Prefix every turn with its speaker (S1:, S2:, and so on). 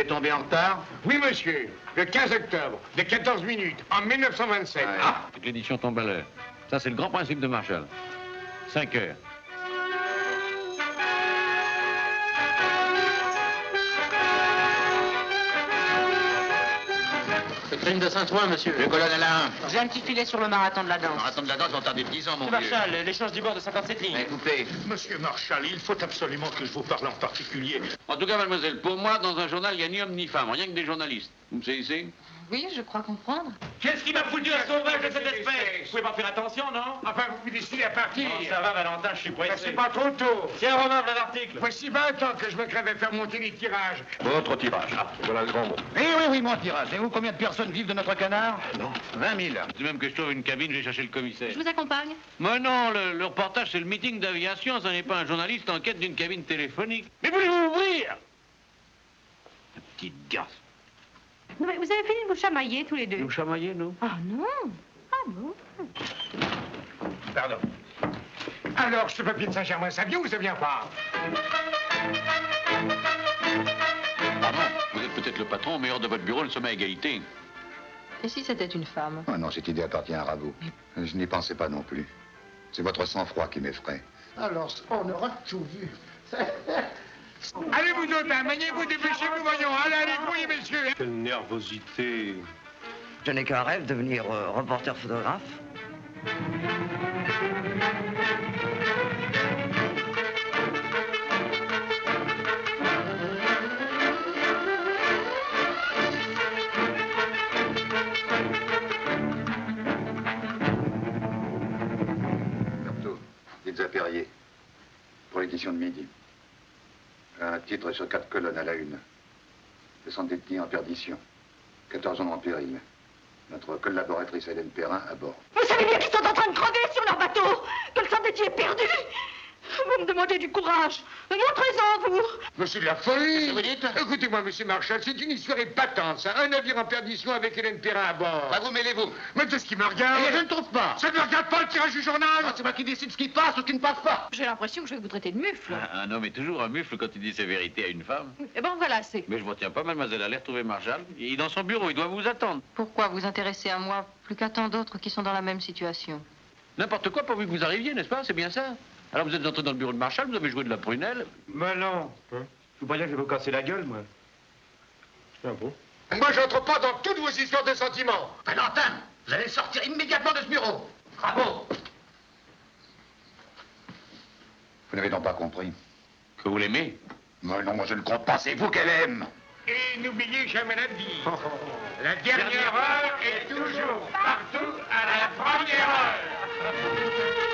S1: est tombé en retard?
S2: Oui, monsieur. Le 15 octobre, de 14 minutes, en 1927.
S1: Ouais.
S2: Ah!
S3: L'édition tombe à l'heure. Ça, c'est le grand principe de Marshall. 5 heures.
S1: Le crime de Saint-Ouen, monsieur. Le colonel Alain.
S4: J'ai un petit filet sur le marathon de la danse.
S1: Marathon de la danse, on tardé 10 ans, mon vieux.
S4: Marshall, l'échange du bord de 57 lignes.
S1: Mais coupé.
S5: Monsieur Marshall, il faut absolument que je vous parle en particulier.
S3: En tout cas, mademoiselle, pour moi, dans un journal, il n'y a ni homme ni femme, rien que des journalistes. Vous me saisissez?
S6: Oui, je crois comprendre.
S4: Qu'est-ce qui m'a foutu un sauvage de cette espèce? Vous pouvez pas faire attention, non?
S2: Enfin, vous vous décidez à partir.
S4: Oh, ça va, Valentin, je suis
S2: Ben,
S4: pressé.
S2: c'est pas trop tôt.
S4: Tiens, Romain, voilà l'article.
S2: Voici 20 ans que je me crève à faire monter les tirages.
S5: Votre tirage. Voilà le grand mot.
S1: Oui, mon tirage. Et vous, combien de personnes vivent de notre canard? Non. 20 000.
S3: C'est même que je trouve une cabine, je vais chercher le commissaire.
S6: Je vous accompagne.
S3: Mais non, le reportage, c'est le meeting d'aviation, ça n'est pas un journaliste en quête d'une cabine téléphonique. Mais voulez-vous ouvrir? La petite gaffe.
S6: Non, mais vous avez fini de vous chamailler tous les deux.
S3: Nous chamailler, nous?
S6: Ah non. Ah bon.
S2: Pardon. Alors, ce papier de Saint-Germain, ça vient ou ça vient pas?
S3: Pardon, vous êtes peut-être le patron, mais hors de votre bureau, nous sommes à égalité.
S6: Et si c'était une femme?
S7: Oh non, cette idée appartient à Raveau. Je n'y pensais pas non plus. C'est votre sang-froid qui m'effraie.
S5: Alors, on aura tout vu.
S2: Allez, vous autres, hein, maniez-vous, dépêchez-vous, voyons. Allez, grouillez, messieurs.
S5: Quelle nervosité.
S8: Je n'ai qu'un rêve, devenir reporter photographe.
S7: Surtout, dites à Perrier, pour l'édition de midi. Un titre sur 4 colonnes à la une. Le centre détenu en perdition. 14 ans en péril. Notre collaboratrice Hélène Perrin à bord.
S6: Vous savez bien qu'ils sont en train de crever sur leur bateau, que le Sandetier est perdu. Vous me demandez du courage. Montrez-en, vous.
S2: Mais c'est de la folie.
S1: Vous dites?
S2: Écoutez-moi, monsieur Marshall, c'est une histoire épatante, ça. Un navire en perdition avec Hélène Perrin à bord.
S1: Bah, vous mêlez-vous.
S2: Mais qu'est-ce qui me regarde?
S1: Eh, je ne trouve pas.
S2: Ça ne me regarde pas, le tirage du journal.
S1: Ah, c'est moi qui décide ce qui passe ou ce qui ne passe pas.
S6: J'ai l'impression que je vais vous traiter de mufle.
S3: Un homme est toujours un mufle quand il dit sa vérité à une femme.
S6: Eh ben voilà, c'est.
S3: Mais je vous tiens pas, mademoiselle, allez retrouver Marshall. Il est dans son bureau, il doit vous attendre.
S6: Pourquoi vous intéresser à moi plus qu'à tant d'autres qui sont dans la même situation?
S3: N'importe quoi pourvu que vous arriviez, n'est-ce pas? C'est bien ça? Alors vous êtes entré dans le bureau de Marshall, vous avez joué de la prunelle.
S4: Mais non. Je vous croyais que je vais vous casser la gueule, moi. Ah bon?
S2: Moi, j'entre pas dans toutes vos histoires de sentiments.
S1: Valentin, vous allez sortir immédiatement de ce bureau. Bravo.
S7: Vous n'avez donc pas compris?
S3: Que vous l'aimez?
S7: Mais non, moi je ne compte pas, c'est vous qu'elle aime.
S2: Et n'oubliez jamais la vie. La dernière heure est toujours partout à la première heure.